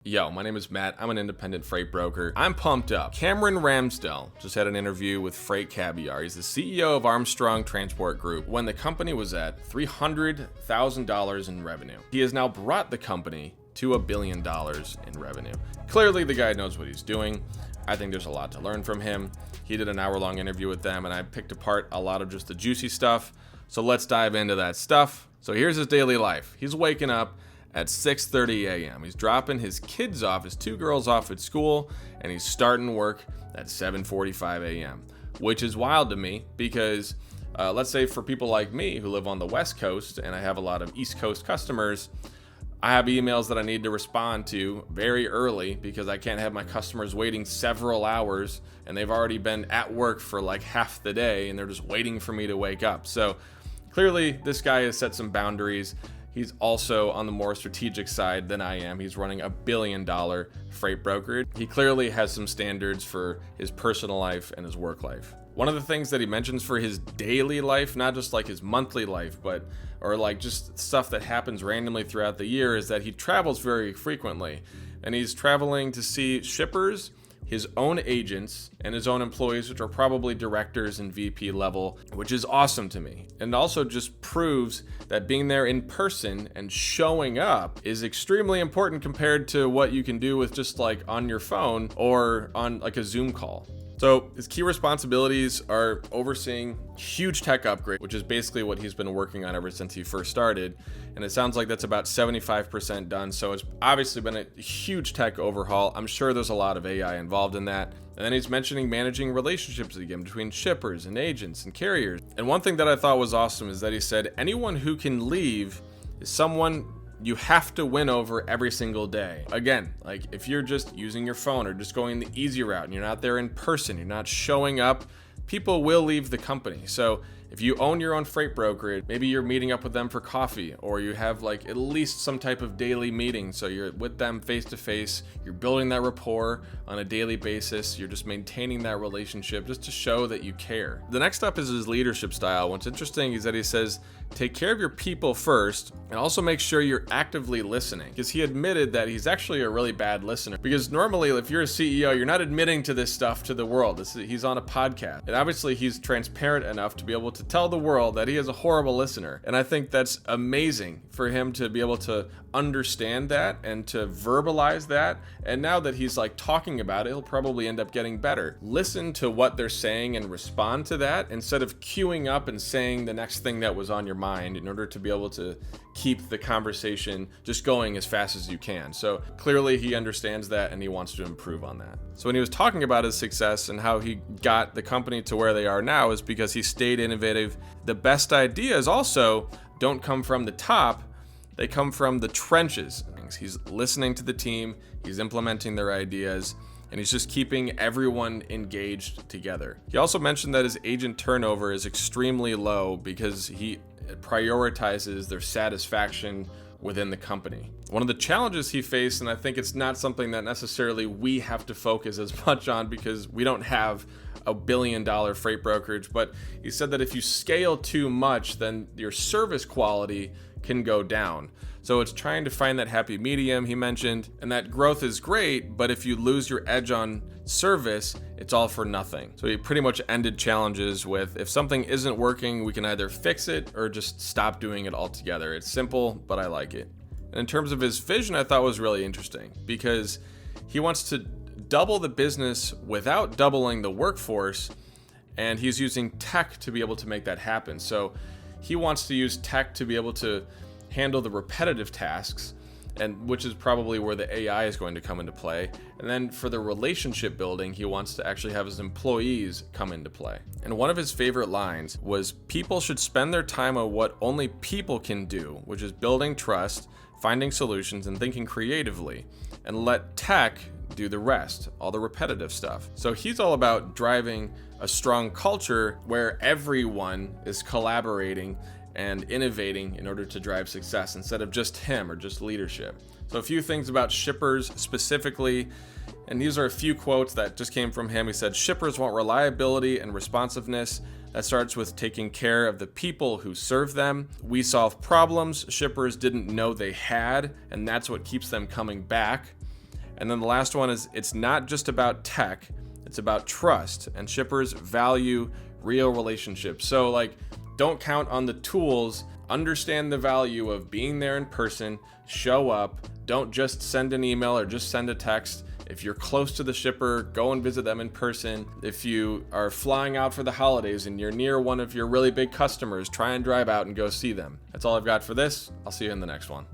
Yo, my name is Matt. I'm an independent freight broker. I'm pumped up. Cameron Ramsdell just had an interview with Freight Caviar. He's the CEO of Armstrong Transport Group when the company was at $300,000 in revenue. He has now brought the company to $1 billion in revenue. Clearly, the guy knows what he's doing. I think there's a lot to learn from him. He did an hour-long interview with them, and I picked apart a lot of just the juicy stuff. So let's dive into that stuff. So here's his daily life. He's waking up at 6:30 a.m. He's dropping his kids off, his two girls off at school, and he's starting work at 7:45 a.m., which is wild to me because let's say for people like me who live on the West Coast and I have a lot of East Coast customers, I have emails that I need to respond to very early because I can't have my customers waiting several hours and they've already been at work for like half the day and they're just waiting for me to wake up. So clearly this guy has set some boundaries. He's also on the more strategic side than I am. He's running $1 billion freight brokerage. He clearly has some standards for his personal life and his work life. One of the things that he mentions for his daily life, not just like his monthly life, or like just stuff that happens randomly throughout the year, is that he travels very frequently. And he's traveling to see shippers, his own agents, and his own employees, which are probably directors and VP level, which is awesome to me. And also just proves that being there in person and showing up is extremely important compared to what you can do with just like on your phone or on like a Zoom call. So his key responsibilities are overseeing huge tech upgrade, which is basically what he's been working on ever since he first started. And it sounds like that's about 75% done. So it's obviously been a huge tech overhaul. I'm sure there's a lot of AI involved in that. And then he's mentioning managing relationships again between shippers and agents and carriers. And one thing that I thought was awesome is that he said anyone who can leave is someone you have to win over every single day. Again, like if you're just using your phone or just going the easy route and you're not there in person, you're not showing up, people will leave the company. So if you own your own freight brokerage, maybe you're meeting up with them for coffee, or you have like at least some type of daily meeting. So you're with them face to face, you're building that rapport on a daily basis. You're just maintaining that relationship just to show that you care. The next up is his leadership style. What's interesting is that he says, take care of your people first and also make sure you're actively listening, because he admitted that he's actually a really bad listener. Because normally if you're a CEO, you're not admitting to this stuff to the world. He's on a podcast, and obviously he's transparent enough to be able to tell the world that he is a horrible listener. And I think that's amazing for him to be able to understand that and to verbalize that. And now that he's like talking about it, he'll probably end up getting better. Listen to what they're saying and respond to that instead of queuing up and saying the next thing that was on your mind in order to be able to keep the conversation just going as fast as you can. So clearly he understands that and he wants to improve on that. So when he was talking about his success and how he got the company to where they are now is because he stayed innovative. The best ideas also don't come from the top, they come from the trenches. He's listening to the team, he's implementing their ideas, and he's just keeping everyone engaged together. He also mentioned that his agent turnover is extremely low because he prioritizes their satisfaction within the company. One of the challenges he faced, and I think it's not something that necessarily we have to focus as much on because we don't have $1 billion freight brokerage, but he said that if you scale too much, then your service quality can go down. So it's trying to find that happy medium he mentioned, and that growth is great, but if you lose your edge on service, it's all for nothing. So he pretty much ended challenges with, if something isn't working, we can either fix it or just stop doing it altogether. It's simple, but I like it. And in terms of his vision, I thought was really interesting because he wants to double the business without doubling the workforce, and he's using tech to be able to make that happen. So he wants to use tech to be able to handle the repetitive tasks, and which is probably where the AI is going to come into play. And then for the relationship building, he wants to actually have his employees come into play. And one of his favorite lines was, people should spend their time on what only people can do, which is building trust, finding solutions, and thinking creatively, and let tech do the rest, all the repetitive stuff. So he's all about driving a strong culture where everyone is collaborating and innovating in order to drive success instead of just him or just leadership. So a few things about shippers specifically, and these are a few quotes that just came from him. He said, shippers want reliability and responsiveness. That starts with taking care of the people who serve them. We solve problems shippers didn't know they had, and that's what keeps them coming back. And then the last one is, it's not just about tech, it's about trust, and shippers value real relationships. So like, don't count on the tools, understand the value of being there in person, show up, don't just send an email or just send a text. If you're close to the shipper, go and visit them in person. If you are flying out for the holidays and you're near one of your really big customers, try and drive out and go see them. That's all I've got for this. I'll see you in the next one.